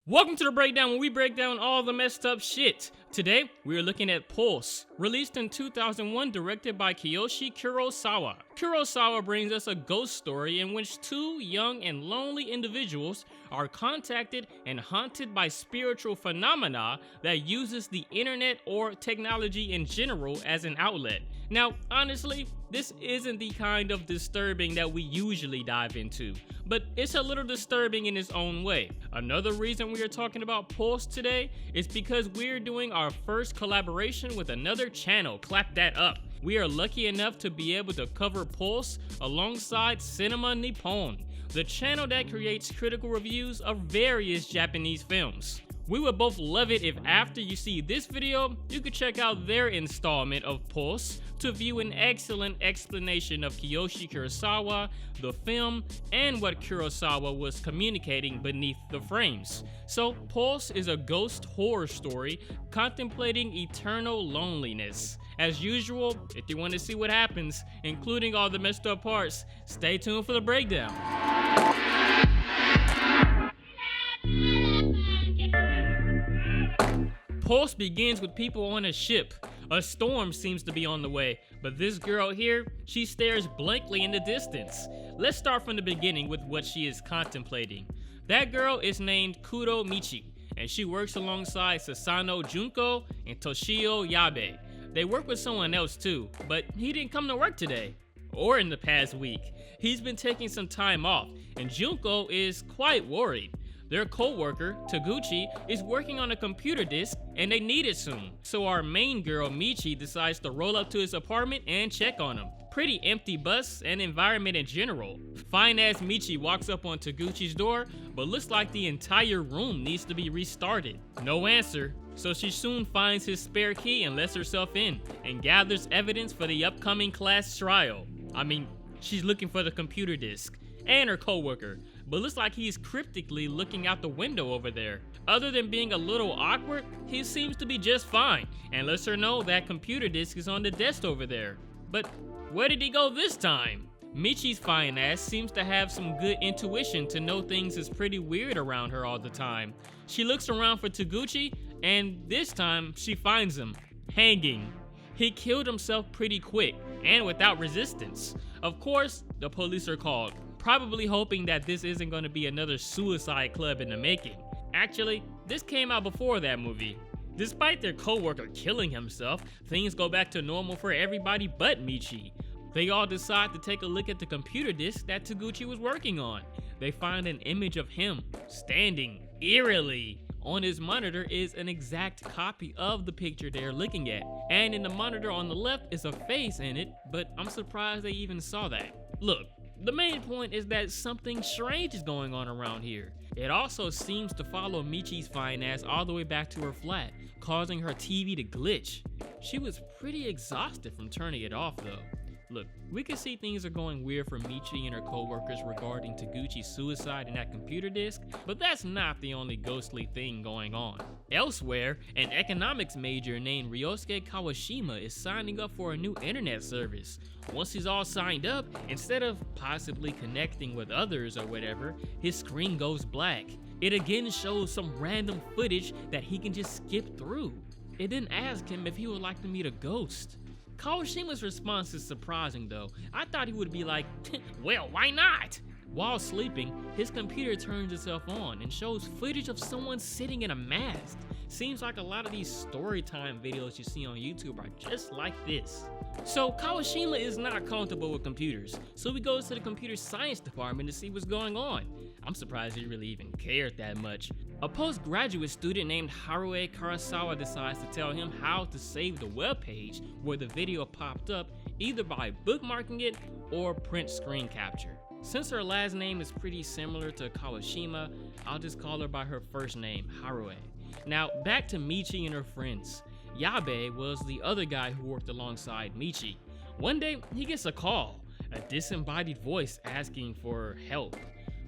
Welcome to the breakdown, where we break down all the messed up shit. Today, we are looking at Pulse, released in 2001, directed by Kiyoshi Kurosawa. Kurosawa brings us a ghost story in which two young and lonely individuals are contacted and haunted by spiritual phenomena that uses the internet or technology in general as an outlet. Now, honestly, this isn't the kind of disturbing that we usually dive into, but it's a little disturbing in its own way. Another reason we are talking about Pulse today is because we're doing our first collaboration with another channel. Clap that up. We are lucky enough to be able to cover Pulse alongside Cinema Nippon, the channel that creates critical reviews of various Japanese films. We would both love it if after you see this video, you could check out their installment of Pulse to view an excellent explanation of Kiyoshi Kurosawa, the film, and what Kurosawa was communicating beneath the frames. So, Pulse is a ghost horror story contemplating eternal loneliness. As usual, if you want to see what happens, including all the messed up parts, stay tuned for the breakdown. Pulse begins with people on a ship. A storm seems to be on the way, but this girl here, she stares blankly in the distance. Let's start from the beginning with what she is contemplating. That girl is named Kuro Michi, and she works alongside Sasano Junko and Toshio Yabe. They work with someone else too, but he didn't come to work today, or in the past week. He's been taking some time off, and Junko is quite worried. Their co-worker, Taguchi, is working on a computer disk and they need it soon. So our main girl, Michi, decides to roll up to his apartment and check on him. Pretty empty bus and environment in general. Fine-ass Michi walks up on Taguchi's door, but looks like the entire room needs to be restarted. No answer, so she soon finds his spare key and lets herself in, and gathers evidence for the upcoming class trial. She's looking for the computer disk and her co-worker, but looks like he's cryptically looking out the window over there. Other than being a little awkward, he seems to be just fine, and lets her know that computer disk is on the desk over there. But where did he go this time? Michi's fine ass seems to have some good intuition to know things is pretty weird around her all the time. She looks around for Taguchi, and this time she finds him hanging. He killed himself pretty quick and without resistance. Of course, the police are called, probably hoping that this isn't going to be another Suicide Club in the making. Actually, this came out before that movie. Despite their co-worker killing himself, things go back to normal for everybody but Michi. They all decide to take a look at the computer disk that Taguchi was working on. They find an image of him standing eerily. On his monitor is an exact copy of the picture they're looking at, and in the monitor on the left is a face in it, but I'm surprised they even saw that. Look, the main point is that something strange is going on around here. It also seems to follow Michi's fine ass all the way back to her flat, causing her TV to glitch. She was pretty exhausted from turning it off though. Look, we can see things are going weird for Michi and her co-workers regarding Taguchi's suicide in that computer disk, but that's not the only ghostly thing going on. Elsewhere, an economics major named Raisi Kawashima is signing up for a new internet service. Once he's all signed up, instead of possibly connecting with others or whatever, his screen goes black. It again shows some random footage that he can just skip through. It didn't ask him if he would like to meet a ghost. Kawashima's response is surprising though. I thought he would be like, well, why not? While sleeping, his computer turns itself on and shows footage of someone sitting in a mask. Seems like a lot of these story time videos you see on YouTube are just like this. So Kawashima is not comfortable with computers, so he goes to the computer science department to see what's going on. I'm surprised he really even cared that much. A postgraduate student named Haruo Karasawa decides to tell him how to save the web page where the video popped up, either by bookmarking it or print screen capture. Since her last name is pretty similar to Kawashima, I'll just call her by her first name, Haruo. Now back to Michi and her friends. Yabe was the other guy who worked alongside Michi. One day, he gets a call, a disembodied voice asking for help.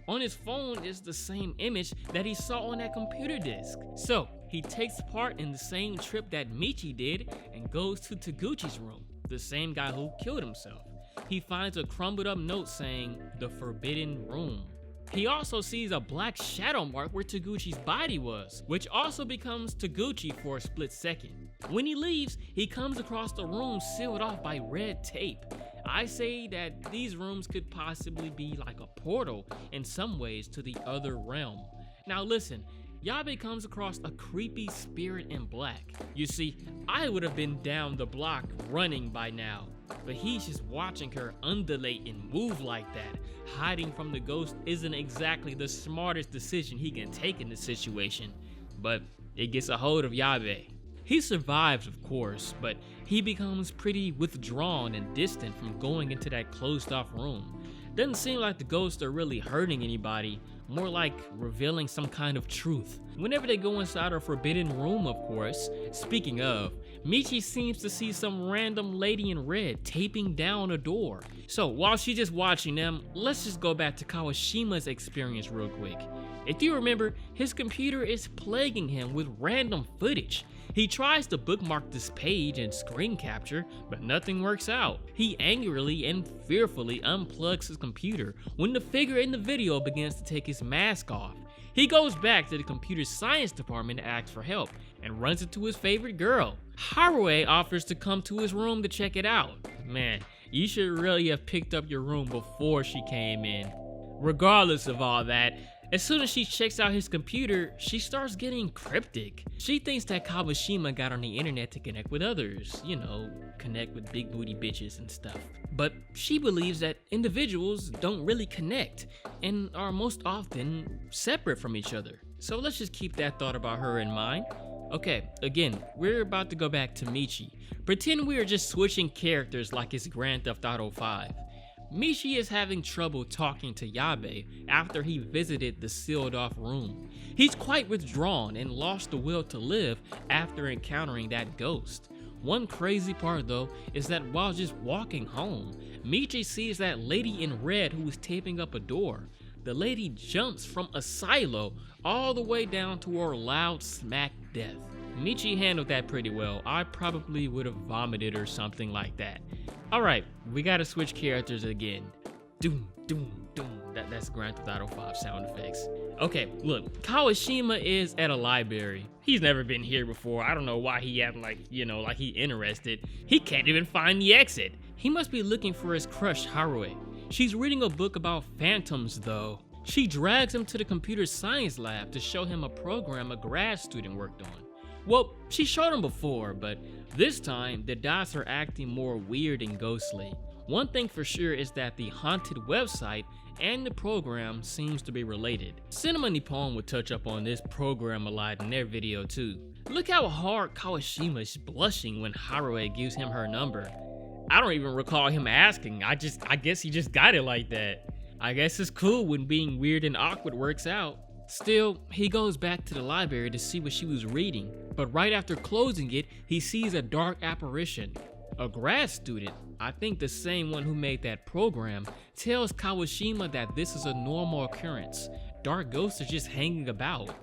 On his phone is the same image that he saw on that computer disk. So he takes part in the same trip that Michi did and goes to Taguchi's room, the same guy who killed himself. He finds a crumbled up note saying, "The Forbidden Room." He also sees a black shadow mark where Taguchi's body was, which also becomes Taguchi for a split second. When he leaves, he comes across the room sealed off by red tape. I say that these rooms could possibly be like a portal in some ways to the other realm. Now listen, Yabe comes across a creepy spirit in black. You see, I would have been down the block running by now, but he's just watching her undulate and move like that. Hiding from the ghost isn't exactly the smartest decision he can take in this situation, but it gets a hold of Yabe. He survives, of course, but he becomes pretty withdrawn and distant from going into that closed off room. Doesn't seem like the ghosts are really hurting anybody, more like revealing some kind of truth. Whenever they go inside a forbidden room, of course, speaking of, Michi seems to see some random lady in red taping down a door. So while she's just watching them, let's just go back to Kawashima's experience real quick. If you remember, his computer is plaguing him with random footage. He tries to bookmark this page and screen capture, but nothing works out. He angrily and fearfully unplugs his computer when the figure in the video begins to take his mask off. He goes back to the computer science department to ask for help and runs into his favorite girl. Haruhi offers to come to his room to check it out. Man, you should really have picked up your room before she came in. Regardless of all that, as soon as she checks out his computer, she starts getting cryptic. She thinks that Kawashima got on the internet to connect with others, you know, connect with big booty bitches and stuff. But she believes that individuals don't really connect and are most often separate from each other. So let's just keep that thought about her in mind. Okay, again, we're about to go back to Michi. Pretend we are just switching characters like it's Grand Theft Auto 5. Michi is having trouble talking to Yabe after he visited the sealed off room. He's quite withdrawn and lost the will to live after encountering that ghost. One crazy part though is that while just walking home, Michi sees that lady in red who is taping up a door. The lady jumps from a silo all the way down to her loud smack death. Michi handled that pretty well. I probably would have vomited or something like that. Alright, we gotta switch characters again. Doom, doom, doom. That's Grand Theft Auto 5 sound effects. Okay, look, Kawashima is at a library. He's never been here before. I don't know why he acting like, like he interested. He can't even find the exit. He must be looking for his crush, Haruhi. She's reading a book about phantoms though. She drags him to the computer science lab to show him a program a grad student worked on. Well, she showed him before, but this time the dots are acting more weird and ghostly. One thing for sure is that the haunted website and the program seems to be related. Cinema Nippon would touch up on this program a lot in their video too. Look how hard Kawashima is blushing when Haruhi gives him her number. I don't even recall him asking, I guess he just got it like that. I guess it's cool when being weird and awkward works out. Still, he goes back to the library to see what she was reading, but right after closing it, he sees a dark apparition. A grad student, I think the same one who made that program, tells Kawashima that this is a normal occurrence. Dark ghosts are just hanging about.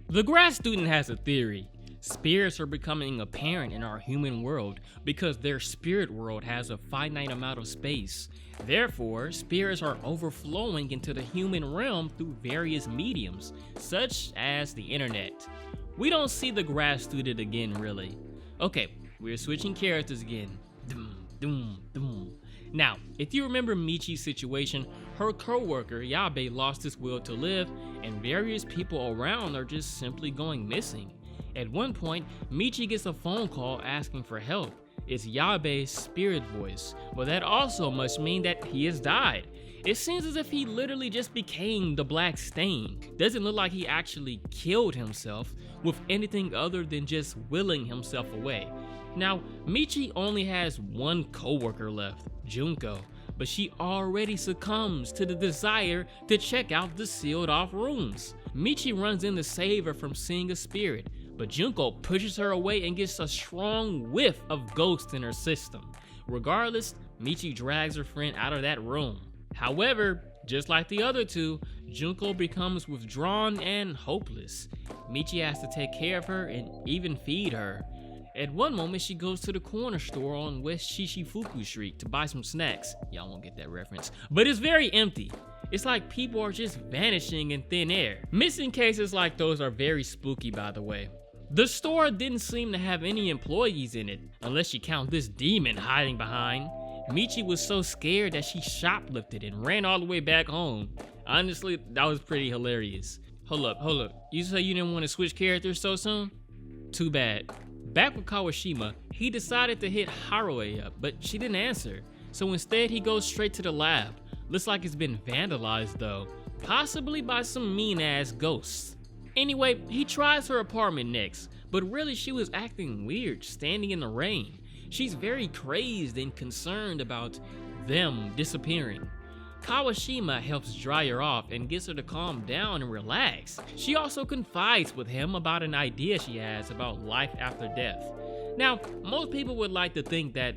The grad student has a theory. Spirits are becoming apparent in our human world because their spirit world has a finite amount of space. Therefore, spirits are overflowing into the human realm through various mediums, such as the internet. We don't see the grad student again, really. Okay, we're switching characters again. Doom, doom, doom. Now, if you remember Michi's situation, her co-worker Yabe lost his will to live, and various people around are just simply going missing. At one point, Michi gets a phone call asking for help. It's Yabe's spirit voice, but that also must mean that he has died. It seems as if he literally just became the Black Stain. Doesn't look like he actually killed himself with anything other than just willing himself away. Now, Michi only has one co-worker left, Junko, but she already succumbs to the desire to check out the sealed off rooms. Michi runs in to save her from seeing a spirit, but Junko pushes her away and gets a strong whiff of ghost in her system. Regardless, Michi drags her friend out of that room. However, just like the other two, Junko becomes withdrawn and hopeless. Michi has to take care of her and even feed her. At one moment, she goes to the corner store on West Shishifuku Street to buy some snacks. Y'all won't get that reference, but it's very empty. It's like people are just vanishing in thin air. Missing cases like those are very spooky, by the way. The store didn't seem to have any employees in it, unless you count this demon hiding behind. Michi was so scared that she shoplifted and ran all the way back home. Honestly, that was pretty hilarious. Hold up. You say you didn't want to switch characters so soon? Too bad. Back with Kawashima, he decided to hit Haruo up, but she didn't answer. So instead, he goes straight to the lab. Looks like it's been vandalized though, possibly by some mean-ass ghosts. Anyway, he tries her apartment next, but really she was acting weird, standing in the rain. She's very crazed and concerned about them disappearing. Kawashima helps dry her off and gets her to calm down and relax. She also confides with him about an idea she has about life after death. Now, most people would like to think that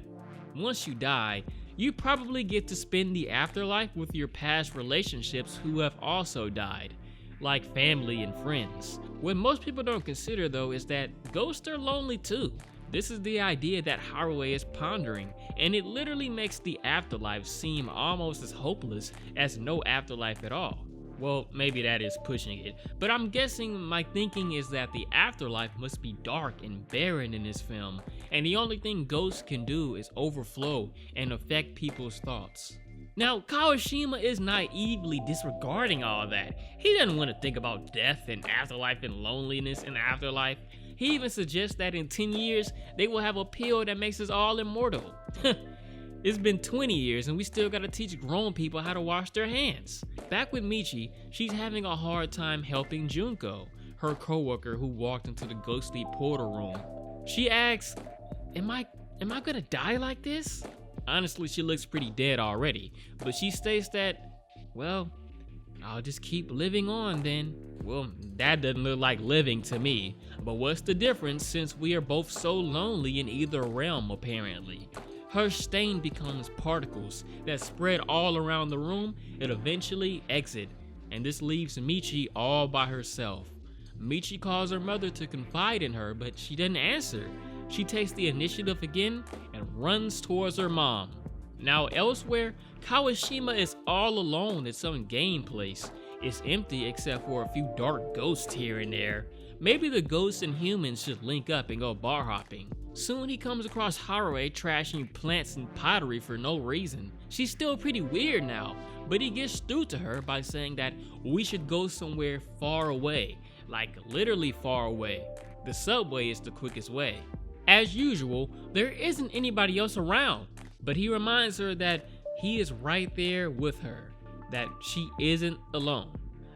once you die, you probably get to spend the afterlife with your past relationships who have also died, like family and friends. What most people don't consider though is that ghosts are lonely too. This is the idea that Haruo is pondering, and it literally makes the afterlife seem almost as hopeless as no afterlife at all. Well, maybe that is pushing it, but I'm guessing my thinking is that the afterlife must be dark and barren in this film, and the only thing ghosts can do is overflow and affect people's thoughts. Now, Kawashima is naively disregarding all that. He doesn't want to think about death and afterlife and loneliness in the afterlife. He even suggests that in 10 years, they will have a pill that makes us all immortal. It's been 20 years and we still gotta teach grown people how to wash their hands. Back with Michi, she's having a hard time helping Junko, her coworker who walked into the ghostly portal room. She asks, am I gonna die like this? Honestly, she looks pretty dead already, but she states that, well, I'll just keep living on then. Well, that doesn't look like living to me, but what's the difference since we are both so lonely in either realm apparently? Her stain becomes particles that spread all around the room and eventually exit, and this leaves Michi all by herself. Michi calls her mother to confide in her, but she doesn't answer. She takes the initiative again and runs towards her mom. Now elsewhere, Kawashima is all alone at some game place. It's empty except for a few dark ghosts here and there. Maybe the ghosts and humans should link up and go bar hopping. Soon he comes across Haruo trashing plants and pottery for no reason. She's still pretty weird now, but he gets through to her by saying that we should go somewhere far away, like literally far away. The subway is the quickest way. As usual, there isn't anybody else around, but he reminds her that he is right there with her, that she isn't alone.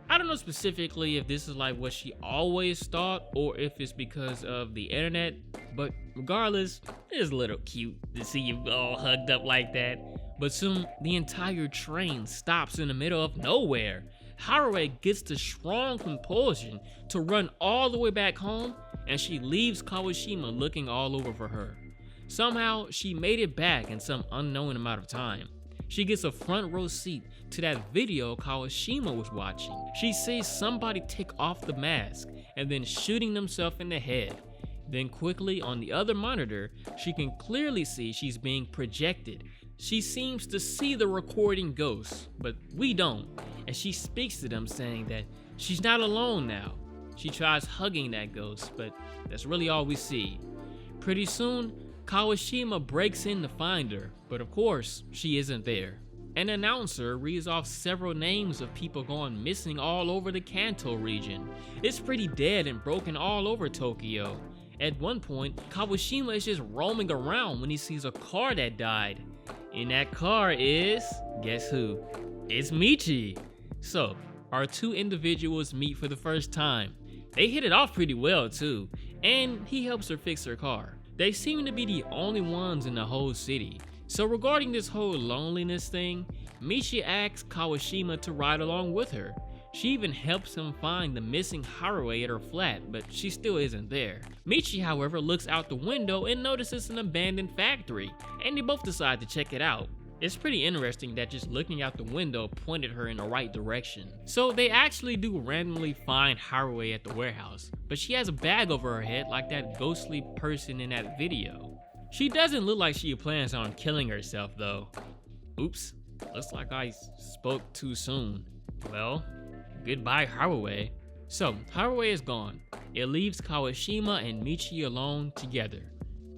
I don't know specifically if this is like what she always thought or if it's because of the internet, but regardless, it's a little cute to see you all hugged up like that. But soon, the entire train stops in the middle of nowhere. Haruo gets the strong compulsion to run all the way back home, and she leaves Kawashima looking all over for her. Somehow, she made it back in some unknown amount of time. She gets a front row seat to that video Kawashima was watching. She sees somebody take off the mask and then shooting themselves in the head. Then quickly on the other monitor, she can clearly see she's being projected. She seems to see the recording ghosts, but we don't, and she speaks to them saying that she's not alone now. She tries hugging that ghost, but that's really all we see. Pretty soon, Kawashima breaks in to find her, but of course, she isn't there. An announcer reads off several names of people gone missing all over the Kanto region. It's pretty dead and broken all over Tokyo. At one point, Kawashima is just roaming around when he sees a car that died. In that car is, guess who? It's Michi. So, our two individuals meet for the first time. They hit it off pretty well too, and he helps her fix her car. They seem to be the only ones in the whole city. So regarding this whole loneliness thing, Michi asks Kawashima to ride along with her. She even helps him find the missing Haruo at her flat, but she still isn't there. Michi, however, looks out the window and notices an abandoned factory, and they both decide to check it out. It's pretty interesting that just looking out the window pointed her in the right direction. So they actually do randomly find Haruo at the warehouse, but she has a bag over her head like that ghostly person in that video. She doesn't look like she plans on killing herself though. Oops, looks like I spoke too soon. Well, goodbye Haraway. So, Haraway is gone. It leaves Kawashima and Michi alone together.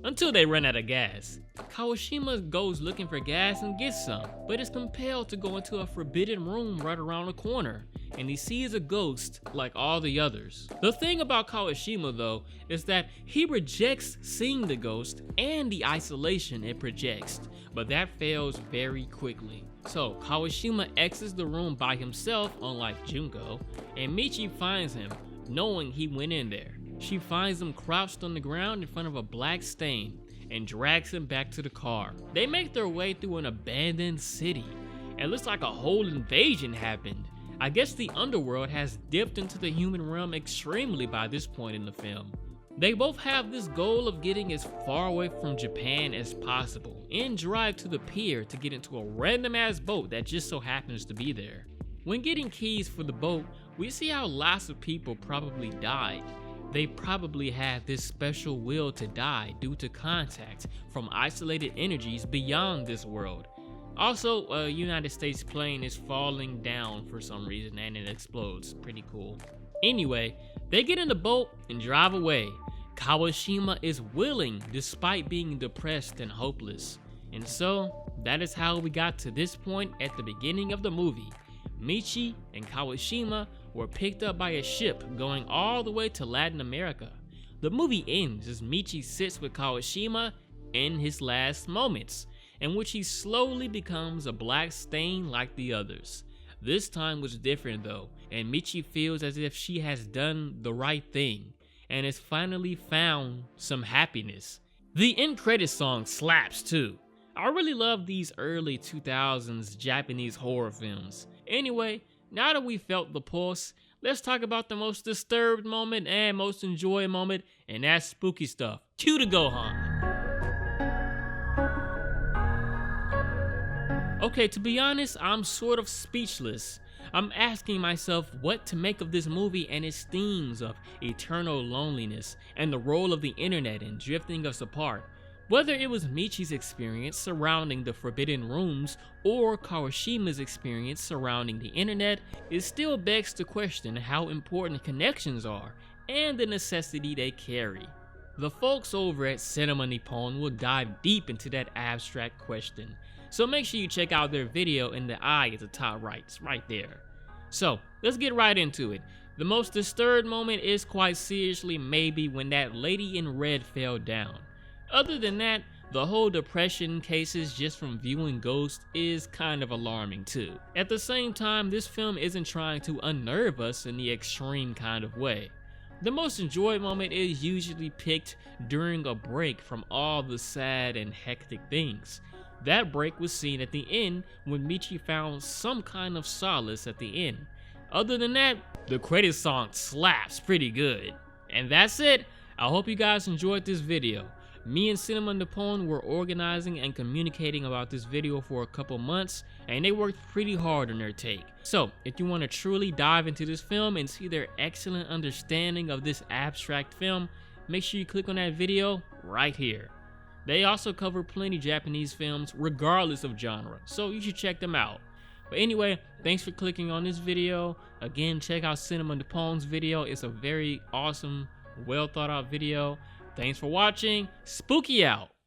Until they run out of gas. Kawashima goes looking for gas and gets some, but is compelled to go into a forbidden room right around the corner, and he sees a ghost like all the others. The thing about Kawashima though, is that he rejects seeing the ghost and the isolation it projects, but that fails very quickly. So Kawashima exits the room by himself, unlike Junko, and Michi finds him, knowing he went in there. She finds him crouched on the ground in front of a black stain and drags him back to the car. They make their way through an abandoned city. It looks like a whole invasion happened. I guess the underworld has dipped into the human realm extremely by this point in the film. They both have this goal of getting as far away from Japan as possible and drive to the pier to get into a random ass boat that just so happens to be there. When getting keys for the boat, we see how lots of people probably died. They probably had this special will to die due to contact from isolated energies beyond this world. Also, a United States plane is falling down for some reason and it explodes. Pretty cool. Anyway, they get in the boat and drive away. Kawashima is willing despite being depressed and hopeless. And so, that is how we got to this point at the beginning of the movie. Michi and Kawashima were picked up by a ship going all the way to Latin America. The movie ends as Michi sits with Kawashima in his last moments, in which he slowly becomes a black stain like the others. This time was different though, and Michi feels as if she has done the right thing and has finally found some happiness. The end credits song slaps too. I really love these early 2000s Japanese horror films. Anyway, now that we felt the pulse, let's talk about the most disturbed moment and most enjoyed moment, and that's spooky stuff. Cue the Gohan. Okay, to be honest, I'm sort of speechless. I'm asking myself what to make of this movie and its themes of eternal loneliness and the role of the internet in drifting us apart. Whether it was Michi's experience surrounding the forbidden rooms or Kawashima's experience surrounding the internet, it still begs to question how important connections are and the necessity they carry. The folks over at Cinema Nippon will dive deep into that abstract question, so make sure you check out their video in the eye at the top right. It's right there. So let's get right into it. The most disturbed moment is quite seriously maybe when that lady in red fell down. Other than that, the whole depression cases just from viewing ghosts is kind of alarming too. At the same time, this film isn't trying to unnerve us in the extreme kind of way. The most enjoyed moment is usually picked during a break from all the sad and hectic things. That break was seen at the end when Michi found some kind of solace at the end. Other than that, the credits song slaps pretty good. And that's it. I hope you guys enjoyed this video. Me and Cinema Nippon were organizing and communicating about this video for a couple months, and they worked pretty hard on their take. So, if you want to truly dive into this film and see their excellent understanding of this abstract film, make sure you click on that video right here. They also cover plenty Japanese films regardless of genre, so you should check them out. But anyway, thanks for clicking on this video. Again, check out Cinema Nippon's video. It's a very awesome, well thought out video. Thanks for watching. Spooky out.